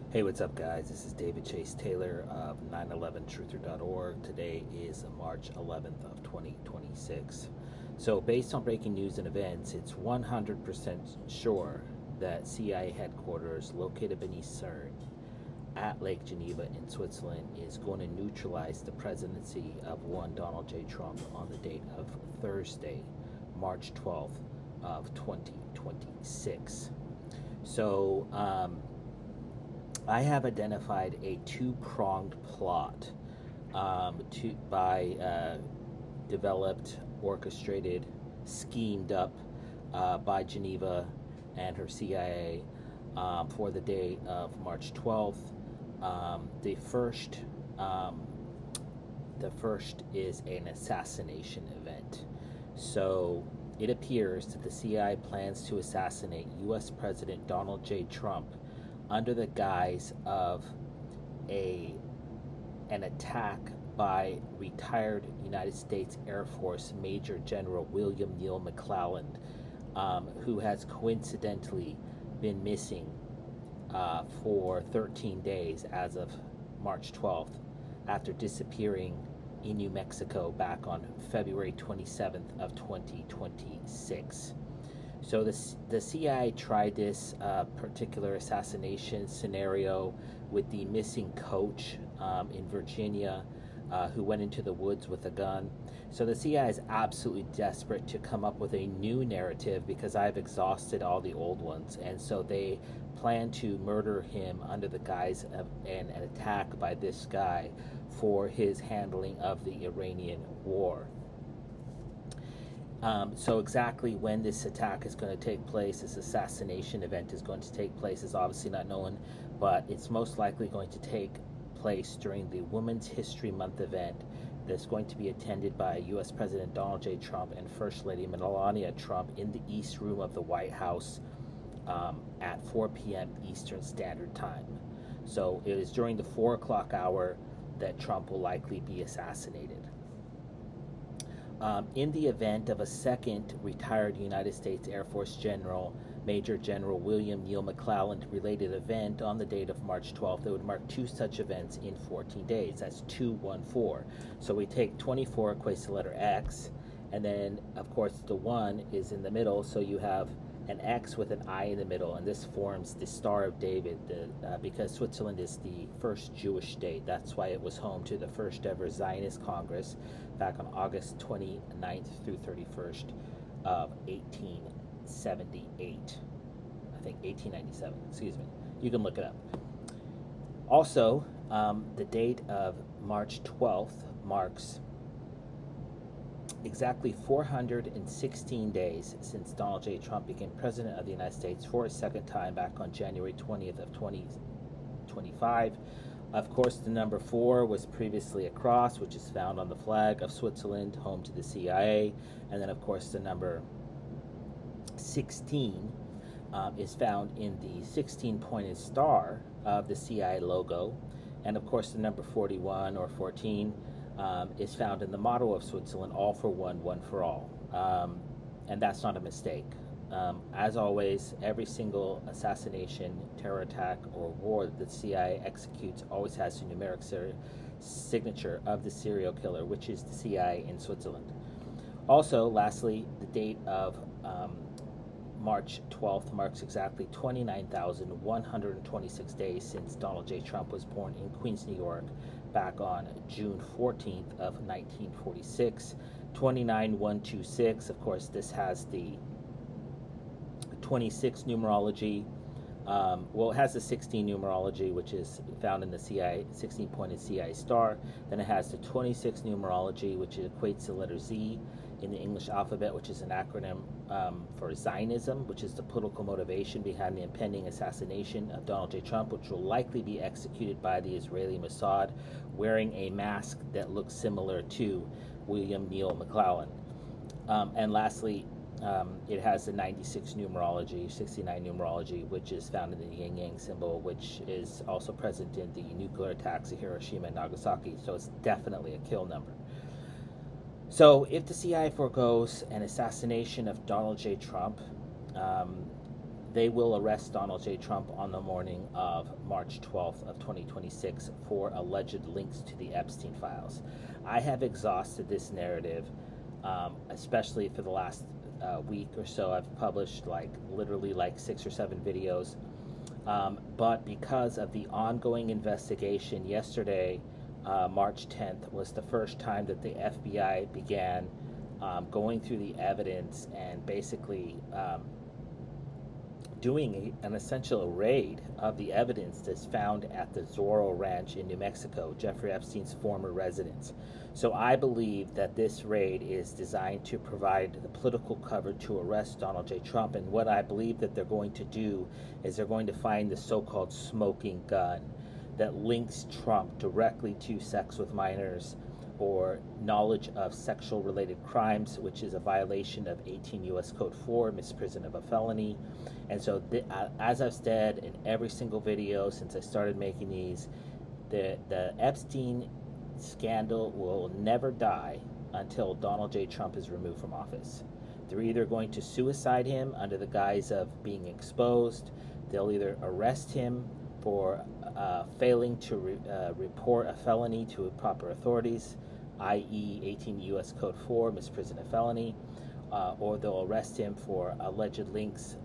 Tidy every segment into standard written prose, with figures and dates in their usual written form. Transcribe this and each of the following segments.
Hey, what's up, guys? This is David Chase Taylor of 911truther.org. Today is March 11th of 2026. So, based on breaking news and events, it's 100% sure that CIA headquarters located beneath CERN at Lake Geneva in Switzerland is going to neutralize the presidency of one Donald J. Trump on the date of Thursday, March 12th of 2026. So, I have identified a two-pronged plot developed, orchestrated, schemed up by Geneva and her CIA for the day of March 12th. The first is an assassination event. So it appears that the CIA plans to assassinate U.S. President Donald J. Trump under the guise of an attack by retired United States Air Force Major General William Neal McClelland, who has coincidentally been missing for 13 days as of March 12th after disappearing in New Mexico back on February 27th of 2026. So the CIA tried this particular assassination scenario with the missing coach in Virginia who went into the woods with a gun. So the CIA is absolutely desperate to come up with a new narrative because I've exhausted all the old ones. And so they plan to murder him under the guise of an attack by this guy for his handling of the Iranian war. So exactly when this attack is going to take place, this assassination event is going to take place, is obviously not known, but it's most likely going to take place during the Women's History Month event that's going to be attended by U.S. President Donald J. Trump and First Lady Melania Trump in the East Room of the White House at 4 p.m. Eastern Standard Time. So it is during the 4 o'clock hour that Trump will likely be assassinated. In the event of a second retired United States Air Force General, Major General William Neal McClelland related event on the date of March 12th, it would mark two such events in 14 days. That's 214. So we take 24 equates to the letter X, and then, of course, the 1 is in the middle, so you have an X with an I in the middle, and this forms the Star of David because Switzerland is the first Jewish state. That's why it was home to the first ever Zionist Congress back on August 29th through 31st of 1878. I think 1897, excuse me. You can look it up. Also, the date of March 12th marks exactly 416 days since Donald J. Trump became president of the United States for a second time back on January 20th of 2025. Of course, the number 4 was previously a cross, which is found on the flag of Switzerland, home to the CIA. And then, of course, the number 16 is found in the 16-pointed star of the CIA logo. And, of course, the number 41 or 14 is found in the motto of Switzerland, all for one, one for all. And that's not a mistake. As always, every single assassination, terror attack, or war that the CIA executes always has the numeric signature of the serial killer, which is the CIA in Switzerland. Also, lastly, the date of March 12th marks exactly 29,126 days since Donald J. Trump was born in Queens, New York, back on June 14th of 1946. 29126, of course, this has the 26 numerology. It has the 16 numerology, which is found in the CIA, 16-pointed CIA star. Then it has the 26 numerology, which equates to the letter Z in the English alphabet, which is an acronym for Zionism, which is the political motivation behind the impending assassination of Donald J. Trump, which will likely be executed by the Israeli Mossad, wearing a mask that looks similar to William Neal McClelland. And lastly, it has the 96 numerology, 69 numerology, which is found in the yin-yang symbol, which is also present in the nuclear attacks of Hiroshima and Nagasaki. So it's definitely a kill number. So if the CIA forgoes an assassination of Donald J. Trump, they will arrest Donald J. Trump on the morning of March 12th of 2026 for alleged links to the Epstein files. I have exhausted this narrative, especially for the last week or so. I've published literally 6 or 7 videos. But because of the ongoing investigation, yesterday, March 10th, was the first time that the FBI began going through the evidence and basically doing an essential raid of the evidence that's found at the Zorro Ranch in New Mexico, Jeffrey Epstein's former residence. So I believe that this raid is designed to provide the political cover to arrest Donald J. Trump. And what I believe that they're going to do is they're going to find the so-called smoking gun that links Trump directly to sex with minors or knowledge of sexual related crimes, which is a violation of 18 U.S. Code 4, misprision of a felony. And so as I've said in every single video since I started making these, the Epstein scandal will never die until Donald J. Trump is removed from office. They're either going to suicide him under the guise of being exposed, they'll either arrest him for failing to report a felony to proper authorities, i.e. 18 U.S. Code 4, misprision of felony, or they'll arrest him for alleged links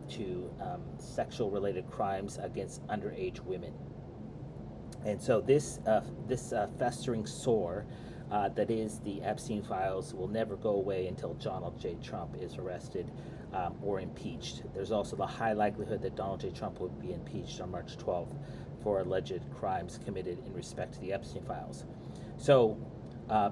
to sexual-related crimes against underage women. And so this festering sore that is the Epstein files will never go away until Donald J. Trump is arrested or impeached. There's also the high likelihood that Donald J. Trump will be impeached on March 12th for alleged crimes committed in respect to the Epstein files. So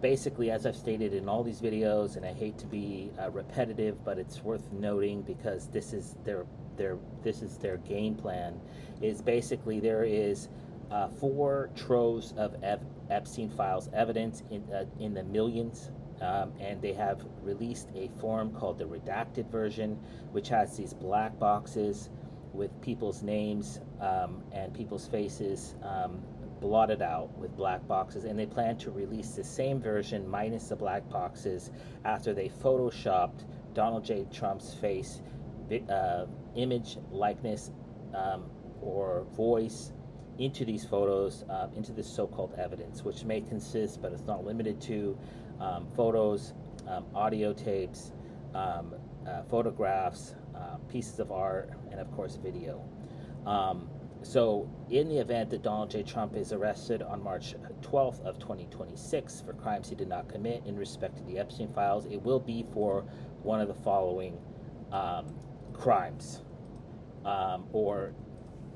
basically, as I've stated in all these videos, and I hate to be repetitive, but it's worth noting because this is their game plan, is basically there is 4 troves of Epstein files evidence in the millions, and they have released a form called the redacted version, which has these black boxes with people's names and people's faces blotted out with black boxes, and they plan to release the same version minus the black boxes after they photoshopped Donald J. Trump's face, image, likeness, or voice into these photos, into this so-called evidence, which may consist, but it's not limited to, photos, audio tapes, photographs, pieces of art, and of course video. So in the event that Donald J. Trump is arrested on March 12th of 2026 for crimes he did not commit in respect to the Epstein files, it will be for one of the following crimes, or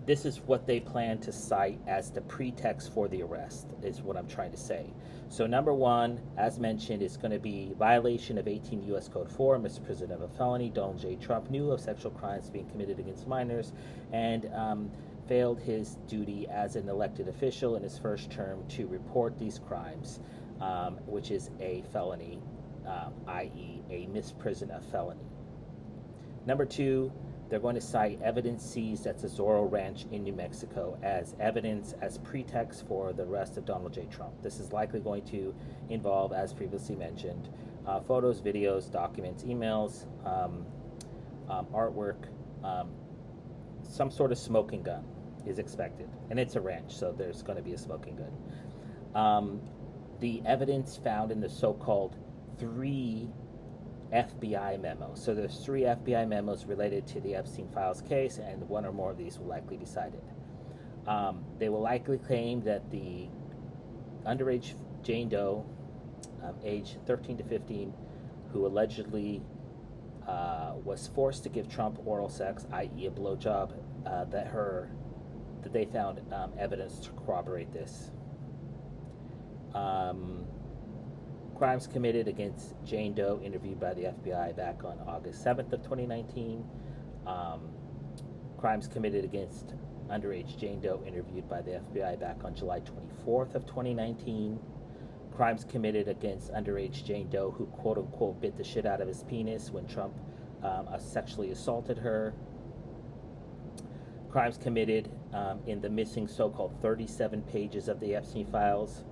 this is what they plan to cite as the pretext for the arrest, is what I'm trying to say. So number 1, as mentioned, is going to be violation of 18 U.S. Code 4, misprision of a felony. Donald J. Trump knew of sexual crimes being committed against minors and failed his duty as an elected official in his first term to report these crimes, which is a felony, i.e. a misprision of felony. Number 2, they're going to cite evidence seized at the Zorro Ranch in New Mexico as evidence, as pretext for the arrest of Donald J. Trump. This is likely going to involve, as previously mentioned, photos, videos, documents, emails, artwork, some sort of smoking gun is expected. And it's a ranch, so there's going to be a smoking gun. The evidence found in the so-called 3 FBI memos. So there's 3 FBI memos related to the Epstein files case, and 1 or more of these will likely be cited. They will likely claim that the underage Jane Doe, age 13 to 15, who allegedly was forced to give Trump oral sex, i.e. a blowjob, that they found evidence to corroborate this. Crimes committed against Jane Doe, interviewed by the FBI back on August 7th of 2019. Crimes committed against underage Jane Doe, interviewed by the FBI back on July 24th of 2019. Crimes committed against underage Jane Doe, who quote-unquote bit the shit out of his penis when Trump sexually assaulted her. Crimes committed in the missing so-called 37 pages of the Epstein files.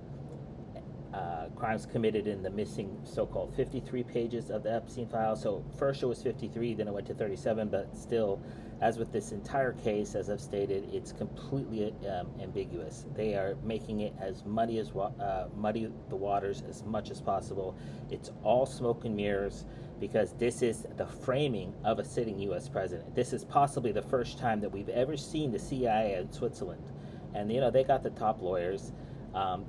Crimes committed in the missing so-called 53 pages of the Epstein files. So first it was 53, then it went to 37, but still as with this entire case, as I've stated, it's completely ambiguous. They are making it as muddy the waters as much as possible. It's all smoke and mirrors, because this is the framing of a sitting U.S. president. This is possibly the first time that we've ever seen the CIA in Switzerland, and they got the top lawyers.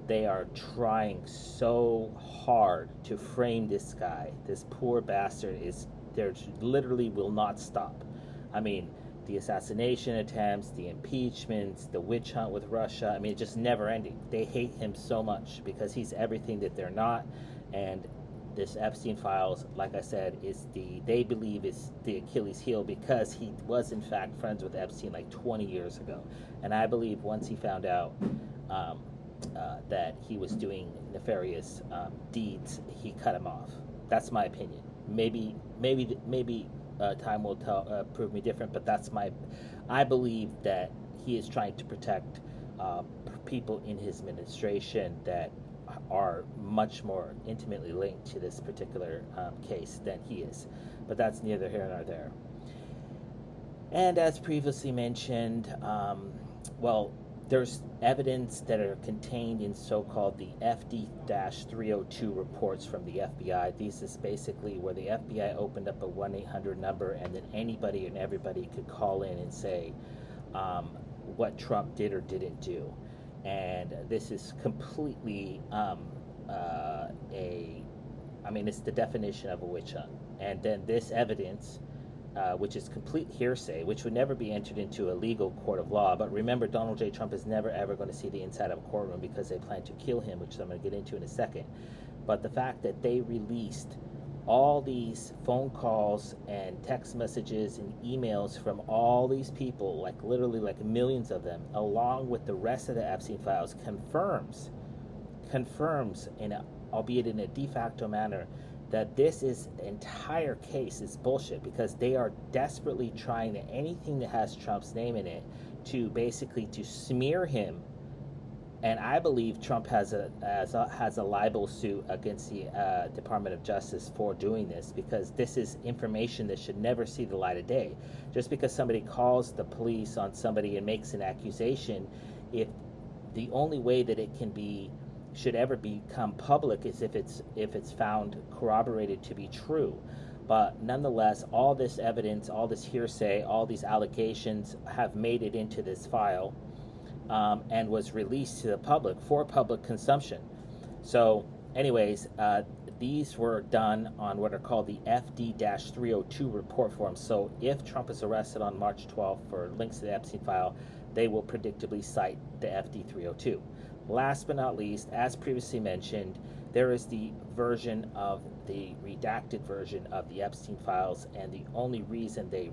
They are trying so hard to frame this guy. This poor bastard there literally will not stop. I mean, the assassination attempts, the impeachments, the witch hunt with Russia. I mean, it's just never ending. They hate him so much because he's everything that they're not. And this Epstein files, like I said, they believe is the Achilles heel, because he was in fact friends with Epstein like 20 years ago. And I believe once he found out that he was doing nefarious deeds, he cut him off. That's my opinion. Maybe time will prove me different, but I believe that he is trying to protect people in his administration that are much more intimately linked to this particular case than he is. But that's neither here nor there. And as previously mentioned, there's evidence that are contained in so-called the FD-302 reports from the FBI. This is basically where the FBI opened up a 1-800 number, and then anybody and everybody could call in and say what Trump did or didn't do. And this is completely it's the definition of a witch hunt. And then this evidence, which is complete hearsay, which would never be entered into a legal court of law. But remember, Donald J. Trump is never, ever going to see the inside of a courtroom, because they plan to kill him, which I'm going to get into in a second. But the fact that they released all these phone calls and text messages and emails from all these people, like literally like millions of them, along with the rest of the Epstein files, confirms albeit in a de facto manner, that this entire case is bullshit, because they are desperately trying anything that has Trump's name in it to basically to smear him. And I believe Trump has a libel suit against the Department of Justice for doing this, because this is information that should never see the light of day. Just because somebody calls the police on somebody and makes an accusation, if the only way that it should ever become public is if it's found corroborated to be true. But nonetheless, all this evidence, all this hearsay, all these allegations have made it into this file, and was released to the public for public consumption. So anyways, these were done on what are called the FD-302 report forms. So if Trump is arrested on March 12th for links to the Epstein file, they will predictably cite the FD-302. Last but not least, as previously mentioned, there is the version of the redacted version of the Epstein files, and the only reason they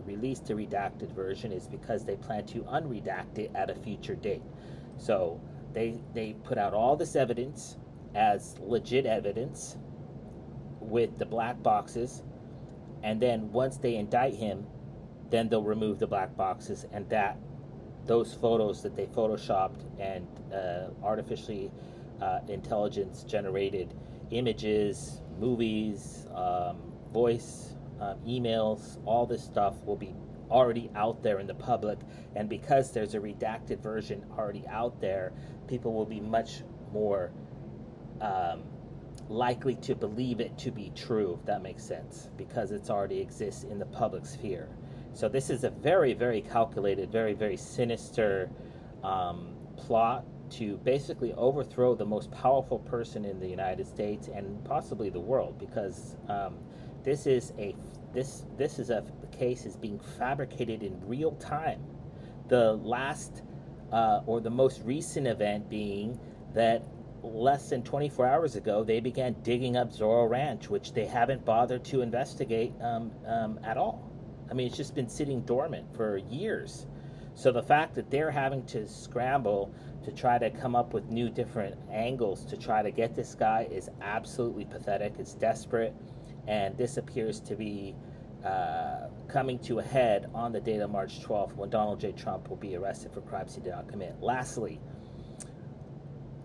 released the redacted version is because they plan to unredact it at a future date. So they put out all this evidence as legit evidence with the black boxes, and then once they indict him, then they'll remove the black boxes, and those photos that they photoshopped and artificially intelligence generated images, movies, voice, emails, all this stuff will be already out there in the public. And because there's a redacted version already out there, people will be much more likely to believe it to be true, if that makes sense, because it's already exists in the public sphere. So this is a very, very calculated, very, very sinister plot to basically overthrow the most powerful person in the United States and possibly the world, because this is a case is being fabricated in real time. The last or the most recent event being that less than 24 hours ago they began digging up Zorro Ranch, which they haven't bothered to investigate at all. I mean, it's just been sitting dormant for years. So the fact that they're having to scramble to try to come up with new different angles to try to get this guy is absolutely pathetic. It's desperate. And this appears to be coming to a head on the date of March 12th, when Donald J. Trump will be arrested for crimes he did not commit. Lastly,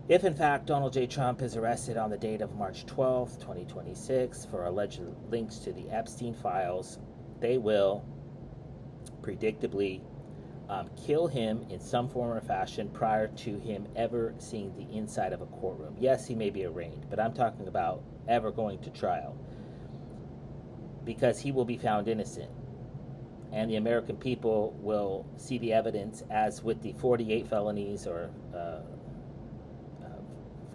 if in fact Donald J. Trump is arrested on the date of March 12th, 2026 for alleged links to the Epstein files, they will predictably kill him in some form or fashion prior to him ever seeing the inside of a courtroom. Yes, he may be arraigned, but I'm talking about ever going to trial, because he will be found innocent. And the American people will see the evidence, as with the 48 felonies or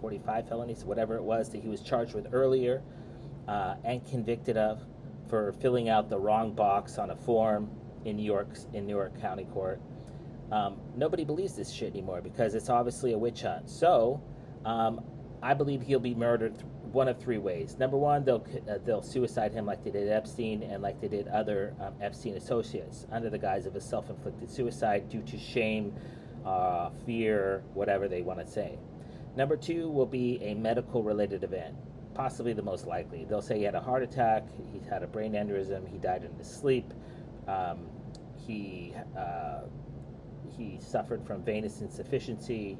45 felonies, whatever it was that he was charged with earlier and convicted of for filling out the wrong box on a form in Newark County Court. Nobody believes this shit anymore because it's obviously a witch hunt. So I believe he'll be murdered one of three ways. Number one, they'll suicide him like they did Epstein and like they did other Epstein associates, under the guise of a self-inflicted suicide due to shame, fear, whatever they want to say. Number two will be a medical-related event, possibly the most likely. They'll say he had a heart attack, he had a brain aneurysm, he died in his sleep, he suffered from venous insufficiency,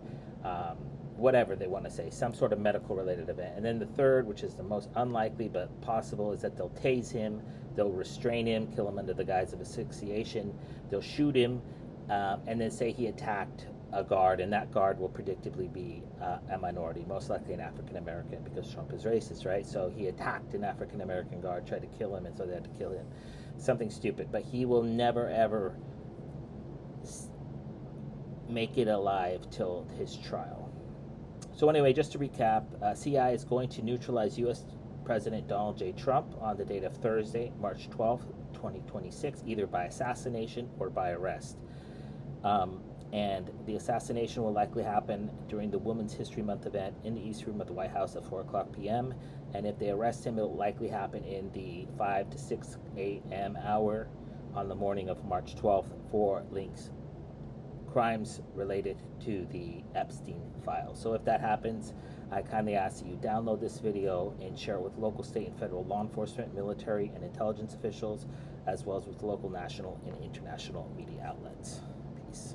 whatever they want to say, some sort of medical-related event. And then the third, which is the most unlikely but possible, is that they'll tase him, they'll restrain him, kill him under the guise of asphyxiation, they'll shoot him, and then say he attacked a guard, and that guard will predictably be a minority, most likely an African-American, because Trump is racist, right? So he attacked an African-American guard, tried to kill him, and so they had to kill him. Something stupid. But he will never, ever make it alive till his trial. So anyway, just to recap, CIA is going to neutralize U.S. President Donald J. Trump on the date of Thursday, March 12th, 2026, either by assassination or by arrest. And the assassination will likely happen during the Women's History Month event in the East Room of the White House at 4 o'clock p.m. And if they arrest him, it will likely happen in the 5 to 6 a.m. hour on the morning of March 12th for crimes related to the Epstein files. So if that happens, I kindly ask that you download this video and share it with local, state, and federal law enforcement, military, and intelligence officials, as well as with local, national, and international media outlets. Peace.